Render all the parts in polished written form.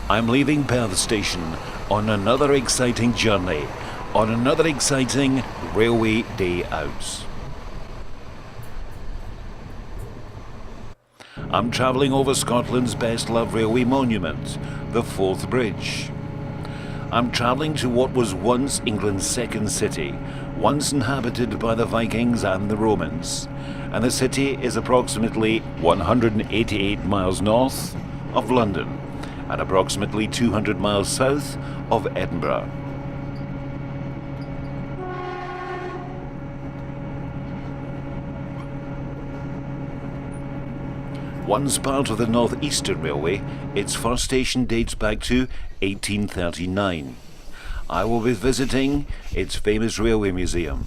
I'm leaving Perth Station on another exciting journey, on another exciting railway day out. I'm travelling over Scotland's best-loved railway monument, the Forth Bridge. I'm travelling to what was once England's second city, once inhabited by the Vikings and the Romans, and the city is approximately 188 miles north of London and approximately 200 miles south of Edinburgh. Once part of the North Eastern Railway, its first station dates back to 1839. I will be visiting its famous railway museum,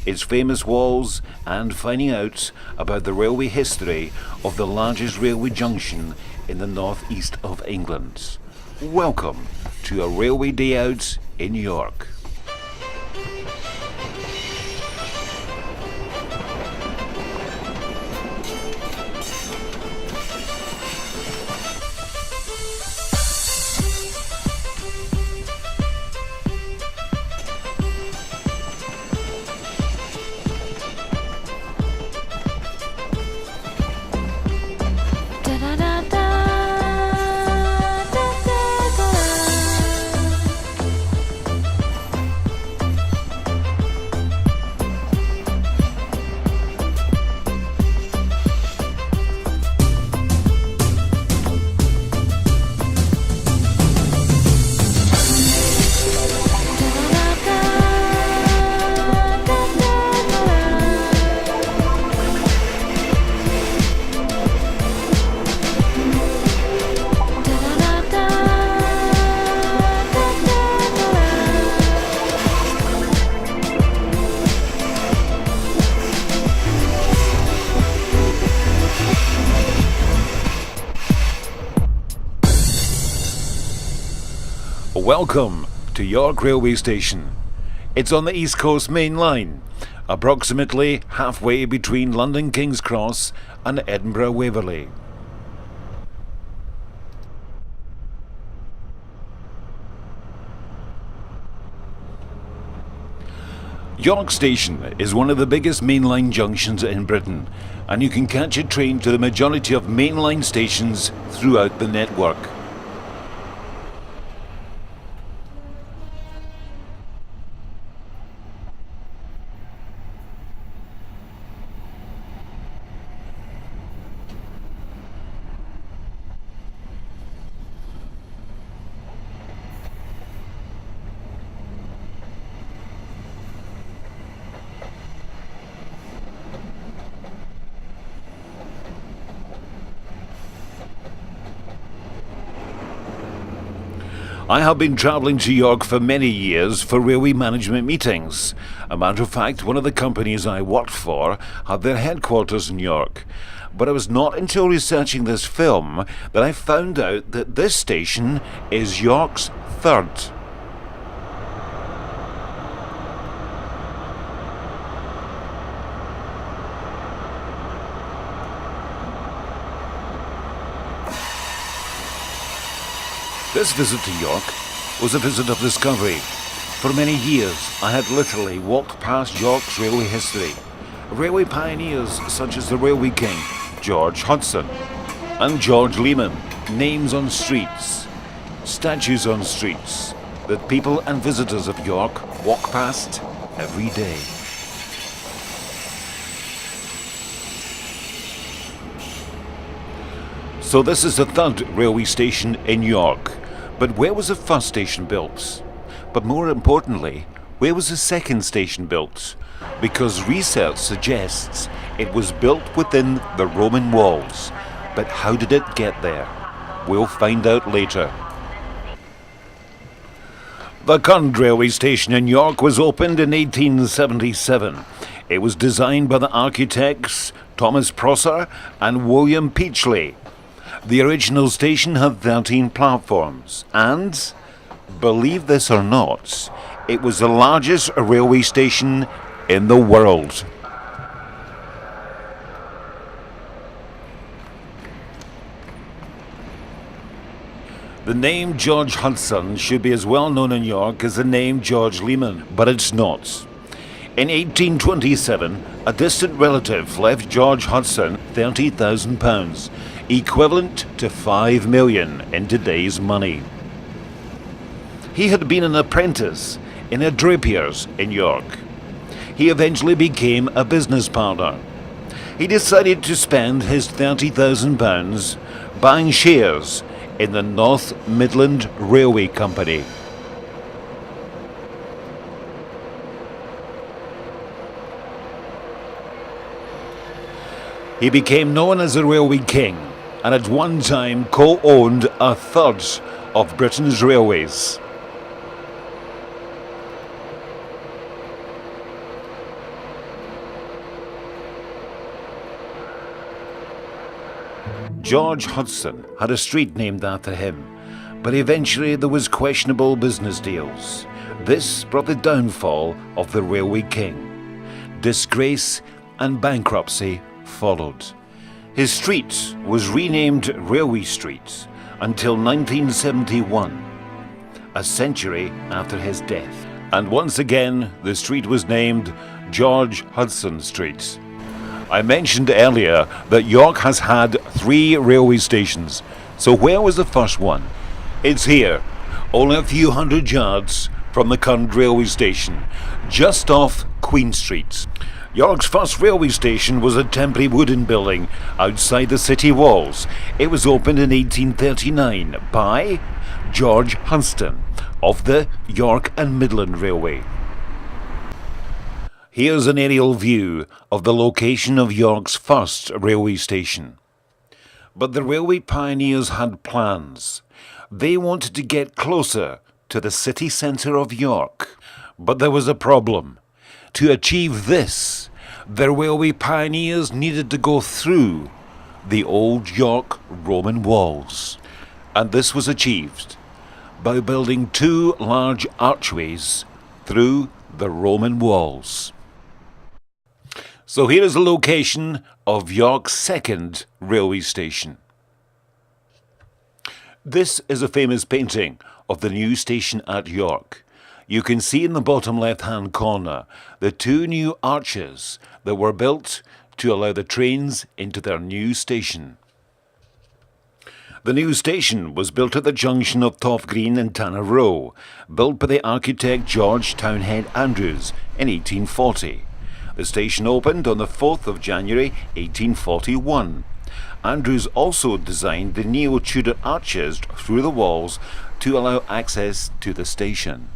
its famous walls, and finding out about the railway history of the largest railway junction in the northeast of England. Welcome to a railway day out in York. Welcome to York Railway Station. It's on the East Coast Main Line, approximately halfway between London King's Cross and Edinburgh Waverley. York Station is one of the biggest mainline junctions in Britain, and you can catch a train to the majority of mainline stations throughout the network. I have been travelling to York for many years for railway management meetings. A matter of fact, one of the companies I worked for had their headquarters in York. But it was not until researching this film that I found out that this station is York's third. This visit to York was a visit of discovery. For many years, I had literally walked past York's railway history. Railway pioneers such as the Railway King, George Hudson, and George Lehmann, names on streets, statues on streets, that people and visitors of York walk past every day. So this is the third railway station in York. But where was the first station built? But more importantly, where was the second station built? Because research suggests it was built within the Roman walls. But how did it get there? We'll find out later. The current railway station in York was opened in 1877. It was designed by the architects Thomas Prosser and William Peachley. The original station had 13 platforms and, believe this or not, it was the largest railway station in the world. The name George Hudson should be as well known in York as the name George Lehmann, but it's not. In 1827, a distant relative left George Hudson £30,000, equivalent to $5 million in today's money. He had been an apprentice in a drapier's in York. He eventually became a business partner. He decided to spend his £30,000 buying shares in the North Midland Railway Company. He became known as the Railway King, and at one time co-owned a third of Britain's railways. George Hudson had a street named after him, but eventually there was questionable business deals. This brought the downfall of the Railway King. Disgrace and bankruptcy followed. His street was renamed Railway Street until 1971, a century after his death. And once again, the street was named George Hudson Street. I mentioned earlier that York has had 3 railway stations, so where was the first one? It's here, only a few hundred yards from the current railway station, just off Queen Street. York's first railway station was a temporary wooden building outside the city walls. It was opened in 1839 by George Hudson of the York and Midland Railway. Here's an aerial view of the location of York's first railway station. But the railway pioneers had plans. They wanted to get closer to the city centre of York. But there was a problem. To achieve this, the railway pioneers needed to go through the old York Roman walls. And this was achieved by building 2 large archways through the Roman walls. So here is the location of York's second railway station. This is a famous painting of the new station at York. You can see in the bottom left-hand corner the 2 new arches that were built to allow the trains into their new station. The new station was built at the junction of Toff Green and Tanner Row, built by the architect George Townhead Andrews in 1840. The station opened on the 4th of January 1841. Andrews also designed the neo-Tudor arches through the walls to allow access to the station.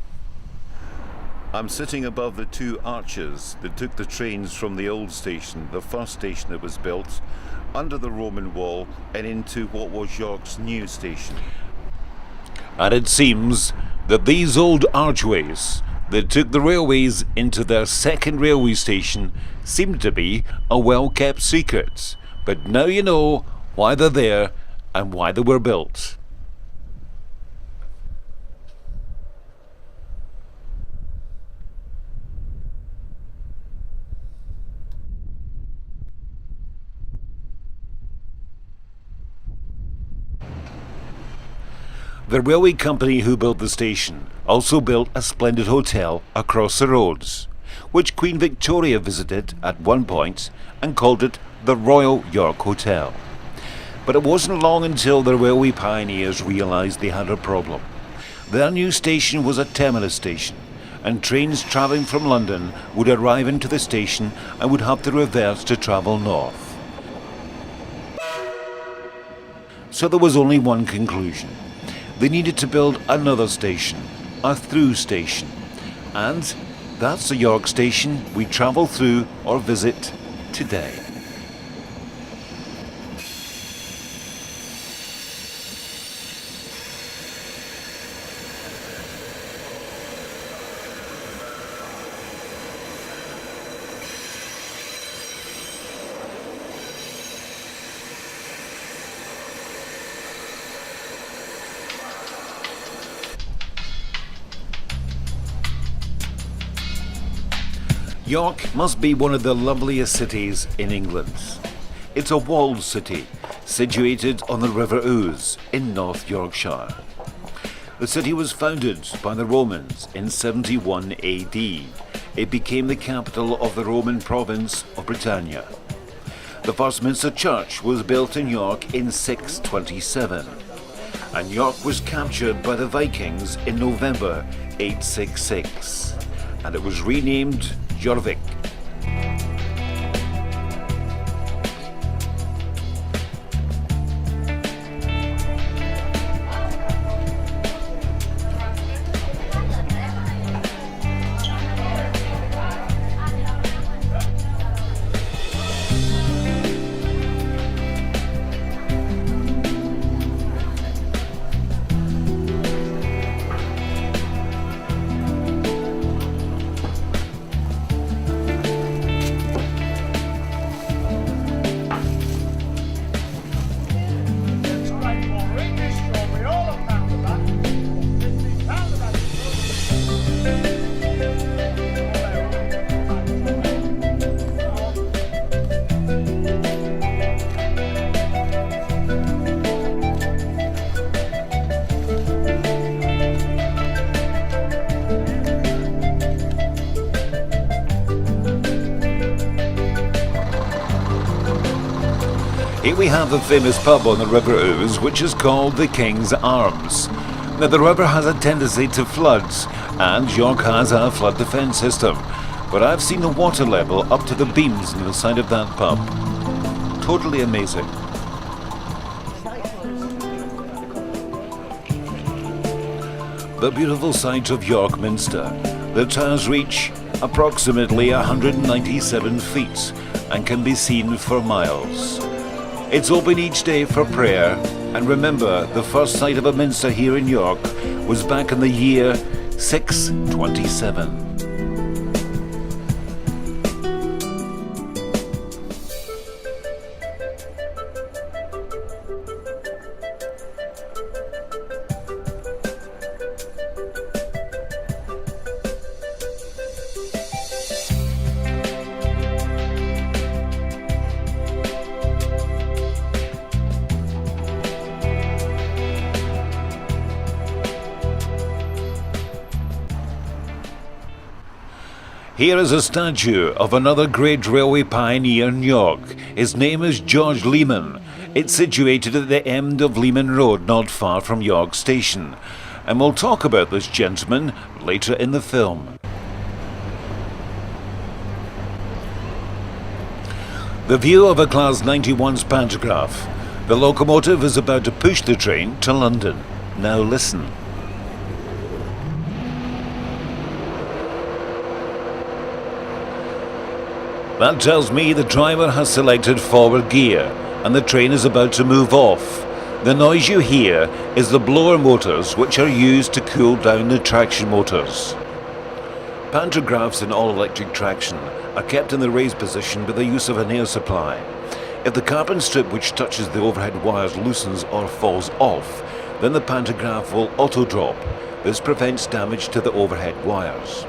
I'm sitting above the 2 arches that took the trains from the old station, the first station that was built, under the Roman wall and into what was York's new station. And it seems that these old archways that took the railways into their second railway station seemed to be a well-kept secret. But now you know why they're there and why they were built. The railway company who built the station also built a splendid hotel across the roads, which Queen Victoria visited at one point and called it the Royal York Hotel. But it wasn't long until the railway pioneers realised they had a problem. Their new station was a terminus station, and trains travelling from London would arrive into the station and would have to reverse to travel north. So there was only one conclusion. They needed to build another station, a through station. And that's the York station we travel through or visit today. York must be one of the loveliest cities in England. It's a walled city, situated on the River Ouse in North Yorkshire. The city was founded by the Romans in 71 AD. It became the capital of the Roman province of Britannia. The first Minster Church was built in York in 627, and York was captured by the Vikings in November 866, and it was renamed Jorvik. Here we have the famous pub on the River Ouse, which is called the King's Arms. Now, the river has a tendency to flood, and York has a flood defence system, but I've seen the water level up to the beams on the side of that pub. Totally amazing. The beautiful sight of York Minster. The towers reach approximately 197 feet and can be seen for miles. It's open each day for prayer, and remember, the first sight of a minster here in York was back in the year 627. Here is a statue of another great railway pioneer in York. His name is George Lehmann. It's situated at the end of Lehmann Road, not far from York Station. And we'll talk about this gentleman later in the film. The view of a Class 91's pantograph. The locomotive is about to push the train to London. Now listen. That tells me the driver has selected forward gear and the train is about to move off. The noise you hear is the blower motors, which are used to cool down the traction motors. Pantographs in all-electric traction are kept in the raised position by the use of an air supply. If the carbon strip which touches the overhead wires loosens or falls off, then the pantograph will auto-drop. This prevents damage to the overhead wires.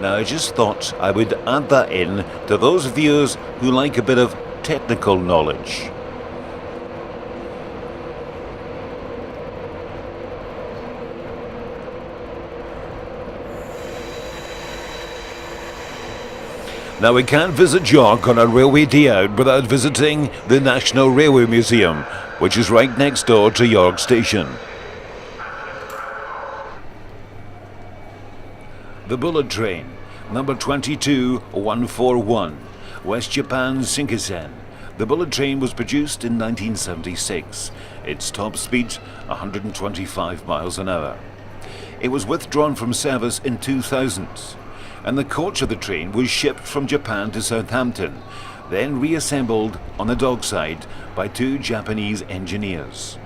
Now, I just thought I would add that in to those viewers who like a bit of technical knowledge. Now, we can't visit York on a railway day out without visiting the National Railway Museum, which is right next door to York Station. The bullet train, number 22141, West Japan Shinkansen. The bullet train was produced in 1976. Its top speed, 125 miles an hour. It was withdrawn from service in 2000, and the coach of the train was shipped from Japan to Southampton, then reassembled on the dockside by two Japanese engineers.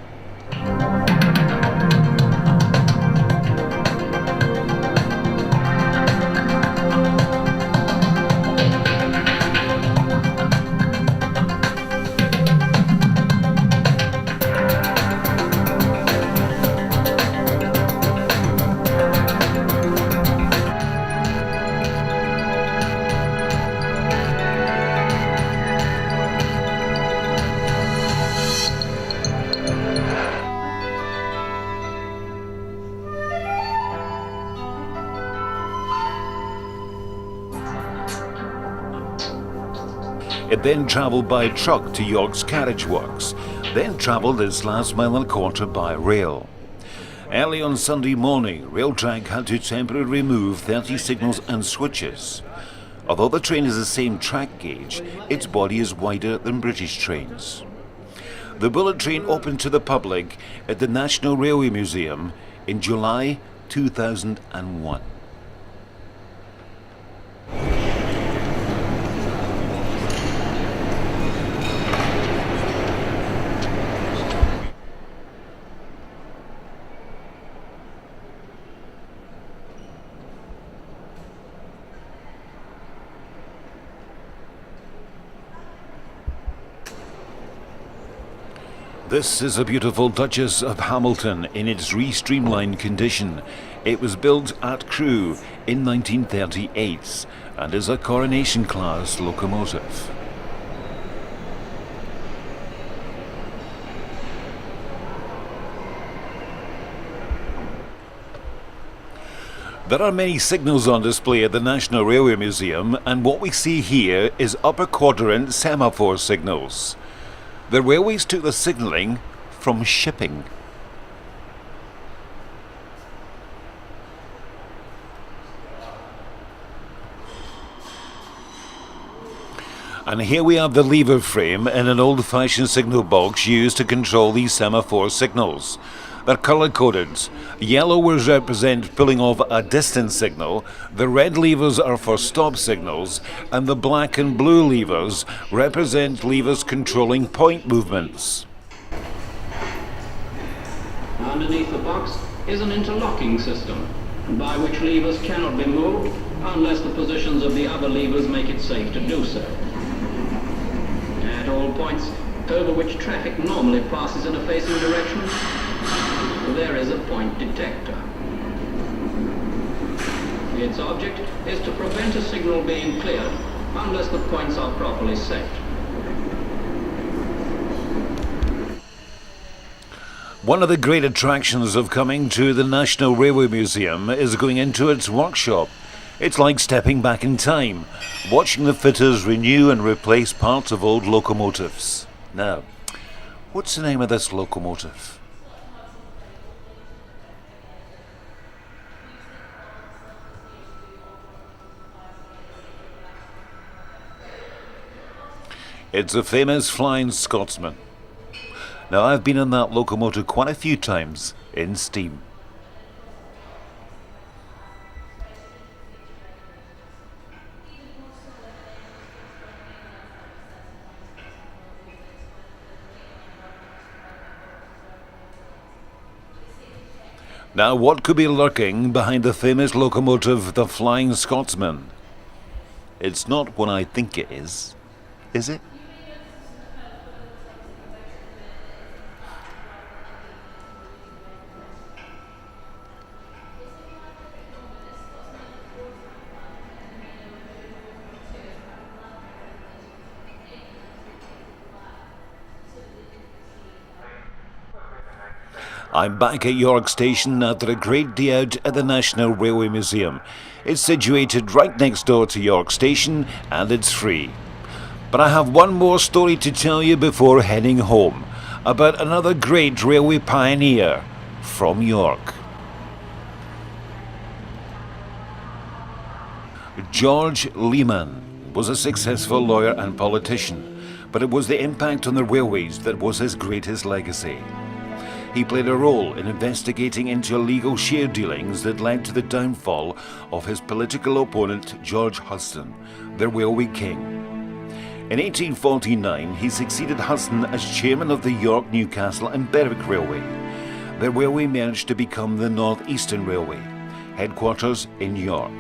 It then travelled by truck to York's Carriage Works, then travelled its last mile and a quarter by rail. Early on Sunday morning, Railtrack had to temporarily remove 30 signals and switches. Although the train is the same track gauge, its body is wider than British trains. The bullet train opened to the public at the National Railway Museum in July 2001. This is a beautiful Duchess of Hamilton in its re-streamlined condition. It was built at Crewe in 1938 and is a Coronation class locomotive. There are many signals on display at the National Railway Museum, and what we see here is upper quadrant semaphore signals. The railways took the signalling from shipping. And here we have the lever frame in an old-fashioned signal box used to control these semaphore signals. They're colour-coded. Yellow will represent pulling off a distance signal, the red levers are for stop signals, and the black and blue levers represent levers controlling point movements. Underneath the box is an interlocking system, by which levers cannot be moved unless the positions of the other levers make it safe to do so. At all points over which traffic normally passes in a facing direction, there is a point detector. Its object is to prevent a signal being cleared unless the points are properly set. One of the great attractions of coming to the National Railway Museum is going into its workshop. It's like stepping back in time, watching the fitters renew and replace parts of old locomotives. Now, what's the name of this locomotive? It's a famous Flying Scotsman. Now, I've been in that locomotive quite a few times in steam. Now, what could be lurking behind the famous locomotive, the Flying Scotsman? It's not what I think it is it? I'm back at York Station after a great day out at the National Railway Museum. It's situated right next door to York Station and it's free. But I have one more story to tell you before heading home, about another great railway pioneer from York. George Lehmann was a successful lawyer and politician, but it was the impact on the railways that was his greatest legacy. He played a role in investigating into illegal share dealings that led to the downfall of his political opponent George Hudson, the railway king. In 1849, he succeeded Hudson as chairman of the York, Newcastle and Berwick Railway. The railway merged to become the North Eastern Railway, headquarters in York.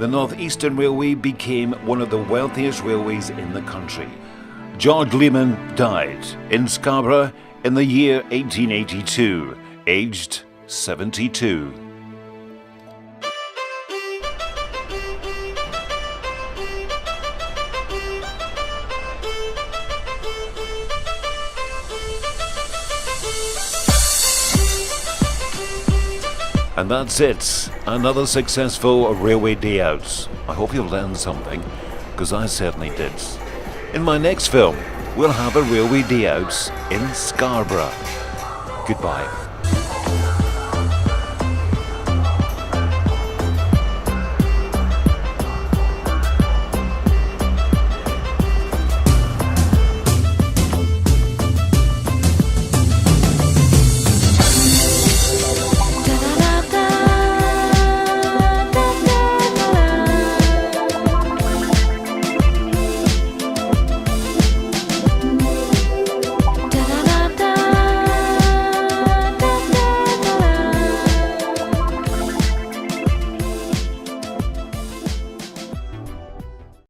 The North Eastern Railway became one of the wealthiest railways in the country. George Lehmann died in Scarborough in the year 1882, aged 72. And that's it, another successful railway day out. I hope you've learned something, because I certainly did. In my next film, we'll have a railway day out in Scarborough. Goodbye.